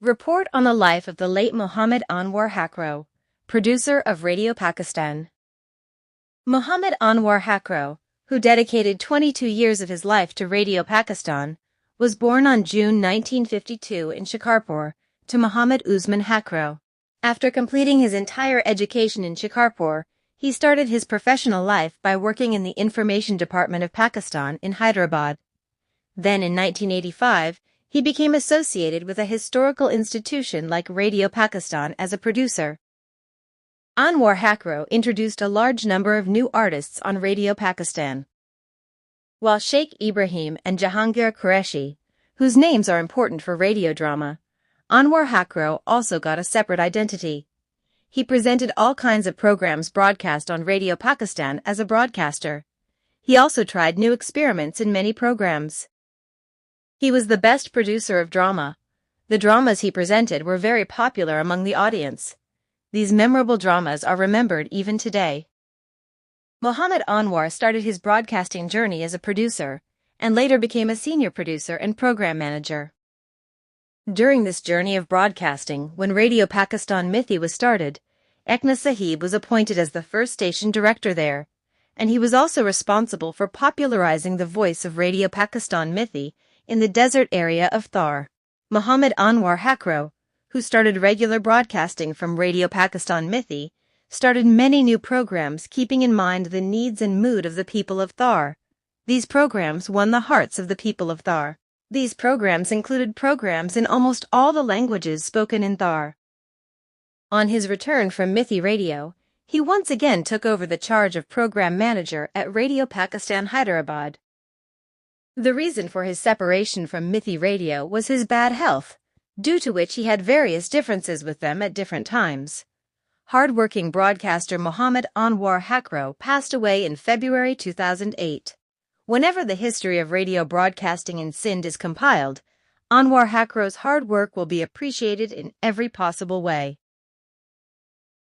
Report on the life of the late Muhammad Anwar Hakro, producer of Radio Pakistan. Muhammad Anwar Hakro, who dedicated 22 years of his life to Radio Pakistan, was born on June 1952 in Shikarpur to Muhammad Usman Hakro. After completing his entire education in Shikarpur, he started his professional life by working in the Information Department of Pakistan in Hyderabad. Then in 1985, he became associated with a historical institution like Radio Pakistan as a producer. Anwar Hakro introduced a large number of new artists on Radio Pakistan. While Sheikh Ibrahim and Jahangir Qureshi, whose names are important for radio drama, Anwar Hakro also got a separate identity. He presented all kinds of programs broadcast on Radio Pakistan as a broadcaster. He also tried new experiments in many programs. He was the best producer of drama. The dramas he presented were very popular among the audience. These memorable dramas are remembered even today. Muhammad Anwar started his broadcasting journey as a producer, and later became a senior producer and program manager. During this journey of broadcasting, when Radio Pakistan Mithi was started, Ekna Sahib was appointed as the first station director there, and he was also responsible for popularizing the voice of Radio Pakistan Mithi in the desert area of Thar. Muhammad Anwar Hakro, who started regular broadcasting from Radio Pakistan Mithi, started many new programs keeping in mind the needs and mood of the people of Thar. These programs won the hearts of the people of Thar. These programs included programs in almost all the languages spoken in Thar. On his return from Mithi Radio, he once again took over the charge of program manager at Radio Pakistan Hyderabad. The reason for his separation from Mithi Radio was his bad health, due to which he had various differences with them at different times. Hard-working broadcaster Muhammad Anwar Hakro passed away in February 2008. Whenever the history of radio broadcasting in Sindh is compiled, Anwar Hakro's hard work will be appreciated in every possible way.